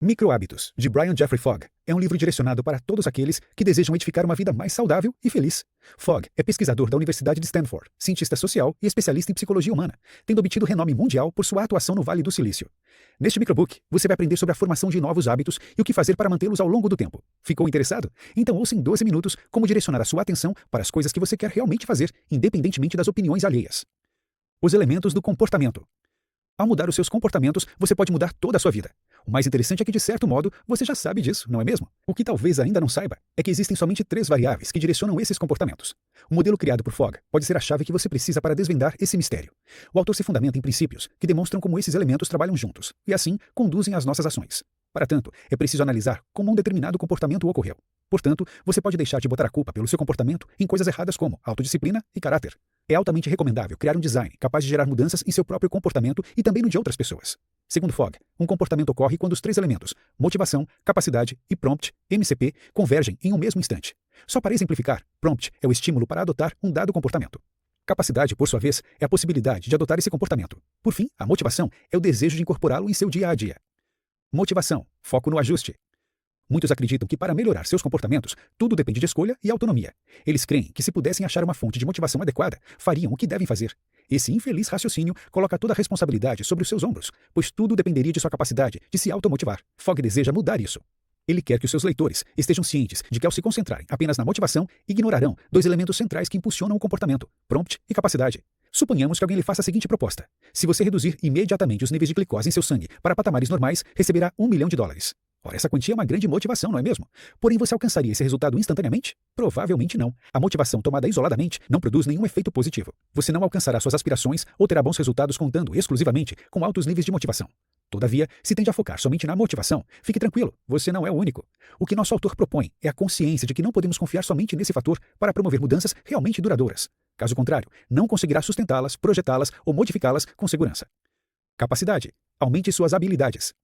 Microhábitos, de Brian Jeffrey Fogg, é um livro direcionado para todos aqueles que desejam edificar uma vida mais saudável e feliz. Fogg é pesquisador da Universidade de Stanford, cientista social e especialista em psicologia humana, tendo obtido renome mundial por sua atuação no Vale do Silício. Neste microbook, você vai aprender sobre a formação de novos hábitos e o que fazer para mantê-los ao longo do tempo. Ficou interessado? Então ouça em 12 minutos como direcionar a sua atenção para as coisas que você quer realmente fazer, independentemente das opiniões alheias. Os elementos do comportamento. Ao mudar os seus comportamentos, você pode mudar toda a sua vida. O mais interessante é que, de certo modo, você já sabe disso, não é mesmo? O que talvez ainda não saiba é que existem somente 3 variáveis que direcionam esses comportamentos. O modelo criado por Fogg pode ser a chave que você precisa para desvendar esse mistério. O autor se fundamenta em princípios que demonstram como esses elementos trabalham juntos, e assim conduzem as nossas ações. Para tanto, é preciso analisar como um determinado comportamento ocorreu. Portanto, você pode deixar de botar a culpa pelo seu comportamento em coisas erradas como autodisciplina e caráter. É altamente recomendável criar um design capaz de gerar mudanças em seu próprio comportamento e também no de outras pessoas. Segundo Fogg, um comportamento ocorre quando os 3 elementos, motivação, capacidade e prompt, MCP, convergem em um mesmo instante. Só para exemplificar, prompt é o estímulo para adotar um dado comportamento. Capacidade, por sua vez, é a possibilidade de adotar esse comportamento. Por fim, a motivação é o desejo de incorporá-lo em seu dia a dia. Motivação, foco no ajuste. Muitos acreditam que para melhorar seus comportamentos, tudo depende de escolha e autonomia. Eles creem que se pudessem achar uma fonte de motivação adequada, fariam o que devem fazer. Esse infeliz raciocínio coloca toda a responsabilidade sobre os seus ombros, pois tudo dependeria de sua capacidade de se automotivar. Fogg deseja mudar isso. Ele quer que os seus leitores estejam cientes de que ao se concentrarem apenas na motivação, ignorarão 2 elementos centrais que impulsionam o comportamento, prompt e capacidade. Suponhamos que alguém lhe faça a seguinte proposta. Se você reduzir imediatamente os níveis de glicose em seu sangue para patamares normais, receberá $1 milhão. Ora, essa quantia é uma grande motivação, não é mesmo? Porém, você alcançaria esse resultado instantaneamente? Provavelmente não. A motivação tomada isoladamente não produz nenhum efeito positivo. Você não alcançará suas aspirações ou terá bons resultados contando exclusivamente com altos níveis de motivação. Todavia, se tende a focar somente na motivação, fique tranquilo, você não é o único. O que nosso autor propõe é a consciência de que não podemos confiar somente nesse fator para promover mudanças realmente duradouras. Caso contrário, não conseguirá sustentá-las, projetá-las ou modificá-las com segurança. Capacidade. Aumente suas habilidades.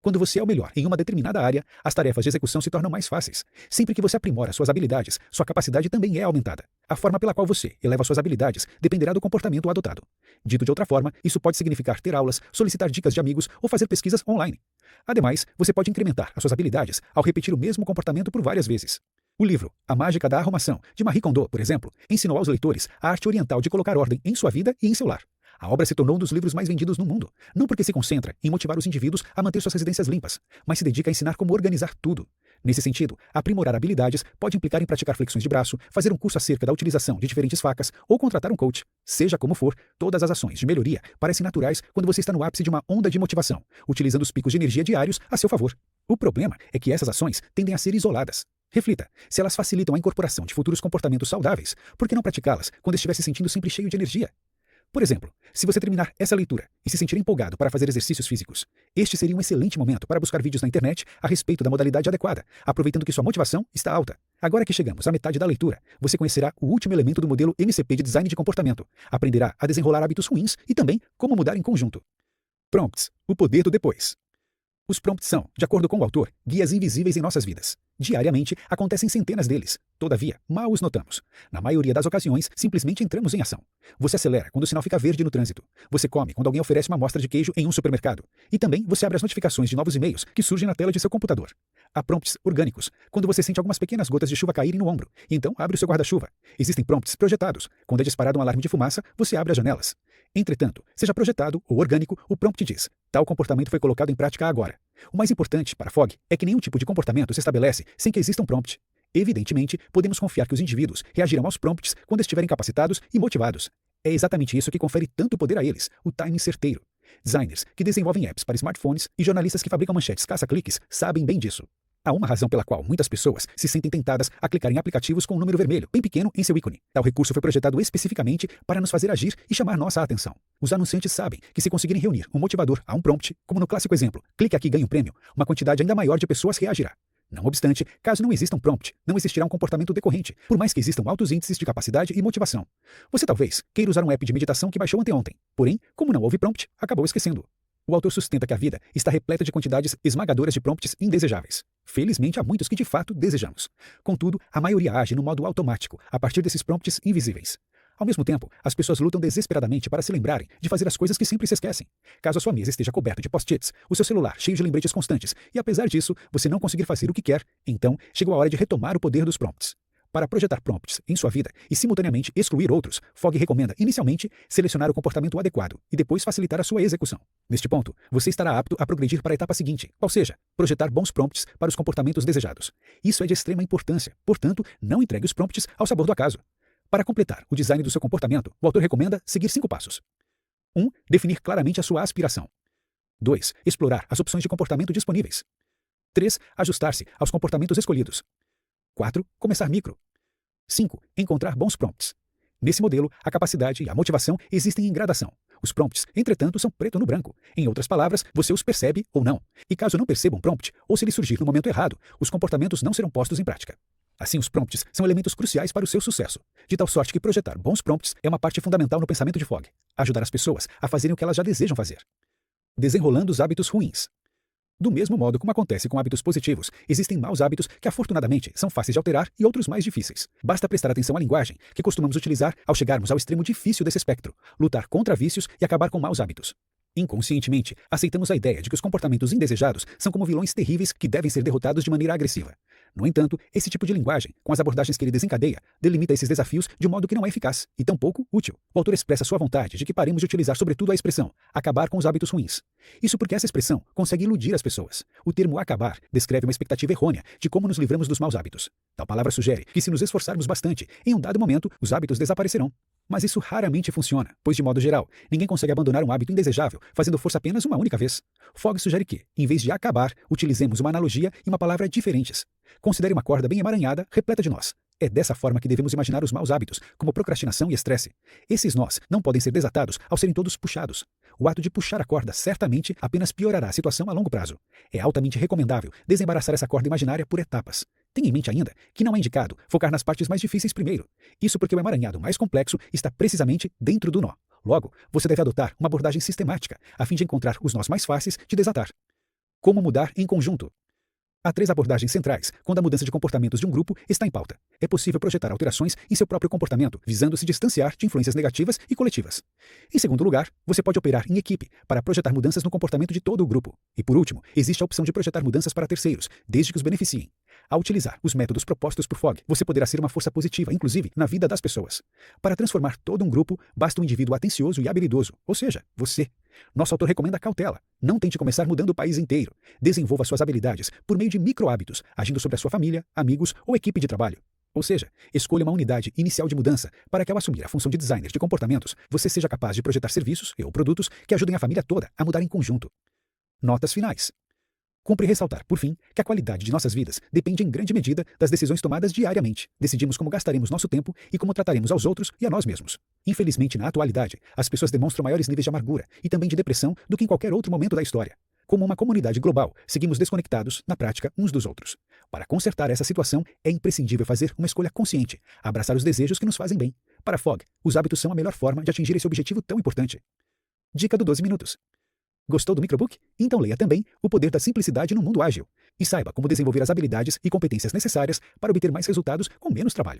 Quando você é o melhor em uma determinada área, as tarefas de execução se tornam mais fáceis. Sempre que você aprimora suas habilidades, sua capacidade também é aumentada. A forma pela qual você eleva suas habilidades dependerá do comportamento adotado. Dito de outra forma, isso pode significar ter aulas, solicitar dicas de amigos ou fazer pesquisas online. Ademais, você pode incrementar as suas habilidades ao repetir o mesmo comportamento por várias vezes. O livro A Mágica da Arrumação, de Marie Kondo, por exemplo, ensinou aos leitores a arte oriental de colocar ordem em sua vida e em seu lar. A obra se tornou um dos livros mais vendidos no mundo, não porque se concentra em motivar os indivíduos a manter suas residências limpas, mas se dedica a ensinar como organizar tudo. Nesse sentido, aprimorar habilidades pode implicar em praticar flexões de braço, fazer um curso acerca da utilização de diferentes facas ou contratar um coach. Seja como for, todas as ações de melhoria parecem naturais quando você está no ápice de uma onda de motivação, utilizando os picos de energia diários a seu favor. O problema é que essas ações tendem a ser isoladas. Reflita, se elas facilitam a incorporação de futuros comportamentos saudáveis, por que não praticá-las quando estiver se sentindo sempre cheio de energia? Por exemplo, se você terminar essa leitura e se sentir empolgado para fazer exercícios físicos, este seria um excelente momento para buscar vídeos na internet a respeito da modalidade adequada, aproveitando que sua motivação está alta. Agora que chegamos à metade da leitura, você conhecerá o último elemento do modelo MCP de design de comportamento, aprenderá a desenrolar hábitos ruins e também como mudar em conjunto. Prompts, o poder do depois. Os prompts são, de acordo com o autor, guias invisíveis em nossas vidas. Diariamente, acontecem centenas deles. Todavia, mal os notamos. Na maioria das ocasiões, simplesmente entramos em ação. Você acelera quando o sinal fica verde no trânsito. Você come quando alguém oferece uma amostra de queijo em um supermercado. E também você abre as notificações de novos e-mails que surgem na tela de seu computador. Há prompts orgânicos, quando você sente algumas pequenas gotas de chuva caírem no ombro. Então, abre o seu guarda-chuva. Existem prompts projetados. Quando é disparado um alarme de fumaça, você abre as janelas. Entretanto, seja projetado ou orgânico, o prompt diz: tal comportamento foi colocado em prática agora. O mais importante, para Fogg, é que nenhum tipo de comportamento se estabelece sem que exista um prompt. Evidentemente, podemos confiar que os indivíduos reagirão aos prompts quando estiverem capacitados e motivados. É exatamente isso que confere tanto poder a eles, o timing certeiro. Designers que desenvolvem apps para smartphones e jornalistas que fabricam manchetes caça-cliques sabem bem disso. Há uma razão pela qual muitas pessoas se sentem tentadas a clicar em aplicativos com um número vermelho, bem pequeno, em seu ícone. Tal recurso foi projetado especificamente para nos fazer agir e chamar nossa atenção. Os anunciantes sabem que se conseguirem reunir um motivador a um prompt, como no clássico exemplo, clique aqui e ganhe um prêmio, uma quantidade ainda maior de pessoas reagirá. Não obstante, caso não exista um prompt, não existirá um comportamento decorrente, por mais que existam altos índices de capacidade e motivação. Você talvez queira usar um app de meditação que baixou anteontem, porém, como não houve prompt, acabou esquecendo. O autor sustenta que a vida está repleta de quantidades esmagadoras de prompts indesejáveis. Felizmente, há muitos que de fato desejamos. Contudo, a maioria age no modo automático, a partir desses prompts invisíveis. Ao mesmo tempo, as pessoas lutam desesperadamente para se lembrarem de fazer as coisas que sempre se esquecem. Caso a sua mesa esteja coberta de post-its, o seu celular cheio de lembretes constantes, e apesar disso, você não conseguir fazer o que quer, então chegou a hora de retomar o poder dos prompts. Para projetar prompts em sua vida e simultaneamente excluir outros, Fogg recomenda, inicialmente, selecionar o comportamento adequado e depois facilitar a sua execução. Neste ponto, você estará apto a progredir para a etapa seguinte, qual seja, projetar bons prompts para os comportamentos desejados. Isso é de extrema importância, portanto, não entregue os prompts ao sabor do acaso. Para completar o design do seu comportamento, o autor recomenda seguir 5 passos. 1. Definir claramente a sua aspiração. 2. Explorar as opções de comportamento disponíveis. 3. Ajustar-se aos comportamentos escolhidos. 4. Começar micro. 5. Encontrar bons prompts. Nesse modelo, a capacidade e a motivação existem em gradação. Os prompts, entretanto, são preto no branco. Em outras palavras, você os percebe ou não. E caso não perceba um prompt, ou se ele surgir no momento errado, os comportamentos não serão postos em prática. Assim, os prompts são elementos cruciais para o seu sucesso, de tal sorte que projetar bons prompts é uma parte fundamental no pensamento de Fogg, ajudar as pessoas a fazerem o que elas já desejam fazer. Desenrolando os hábitos ruins. Do mesmo modo como acontece com hábitos positivos, existem maus hábitos que afortunadamente são fáceis de alterar e outros mais difíceis. Basta prestar atenção à linguagem que costumamos utilizar ao chegarmos ao extremo difícil desse espectro, lutar contra vícios e acabar com maus hábitos. Inconscientemente, aceitamos a ideia de que os comportamentos indesejados são como vilões terríveis que devem ser derrotados de maneira agressiva. No entanto, esse tipo de linguagem, com as abordagens que ele desencadeia, delimita esses desafios de modo que não é eficaz e tampouco útil. O autor expressa sua vontade de que paremos de utilizar sobretudo a expressão acabar com os hábitos ruins. Isso porque essa expressão consegue iludir as pessoas. O termo acabar descreve uma expectativa errônea de como nos livramos dos maus hábitos. Tal palavra sugere que se nos esforçarmos bastante, em um dado momento, os hábitos desaparecerão. Mas isso raramente funciona, pois de modo geral, ninguém consegue abandonar um hábito indesejável, fazendo força apenas uma única vez. Fogg sugere que, em vez de acabar, utilizemos uma analogia e uma palavra diferentes. Considere uma corda bem emaranhada, repleta de nós. É dessa forma que devemos imaginar os maus hábitos, como procrastinação e estresse. Esses nós não podem ser desatados ao serem todos puxados. O ato de puxar a corda certamente apenas piorará a situação a longo prazo. É altamente recomendável desembaraçar essa corda imaginária por etapas. Tenha em mente ainda que não é indicado focar nas partes mais difíceis primeiro. Isso porque o emaranhado mais complexo está precisamente dentro do nó. Logo, você deve adotar uma abordagem sistemática, a fim de encontrar os nós mais fáceis de desatar. Como mudar em conjunto? Há 3 abordagens centrais quando a mudança de comportamentos de um grupo está em pauta. É possível projetar alterações em seu próprio comportamento, visando se distanciar de influências negativas e coletivas. Em segundo lugar, você pode operar em equipe para projetar mudanças no comportamento de todo o grupo. E por último, existe a opção de projetar mudanças para terceiros, desde que os beneficiem. Ao utilizar os métodos propostos por Fogg, você poderá ser uma força positiva, inclusive na vida das pessoas. Para transformar todo um grupo, basta um indivíduo atencioso e habilidoso, ou seja, você. Nosso autor recomenda cautela. Não tente começar mudando o país inteiro. Desenvolva suas habilidades por meio de micro-hábitos, agindo sobre a sua família, amigos ou equipe de trabalho. Ou seja, escolha uma unidade inicial de mudança para que, ao assumir a função de designer de comportamentos, você seja capaz de projetar serviços ou produtos que ajudem a família toda a mudar em conjunto. Notas finais. Cumpre ressaltar, por fim, que a qualidade de nossas vidas depende em grande medida das decisões tomadas diariamente. Decidimos como gastaremos nosso tempo e como trataremos aos outros e a nós mesmos. Infelizmente, na atualidade, as pessoas demonstram maiores níveis de amargura e também de depressão do que em qualquer outro momento da história. Como uma comunidade global, seguimos desconectados, na prática, uns dos outros. Para consertar essa situação, é imprescindível fazer uma escolha consciente, abraçar os desejos que nos fazem bem. Para Fogg, os hábitos são a melhor forma de atingir esse objetivo tão importante. Dica do 12 minutos. Gostou do microbook? Então leia também O Poder da Simplicidade no Mundo Ágil e saiba como desenvolver as habilidades e competências necessárias para obter mais resultados com menos trabalho.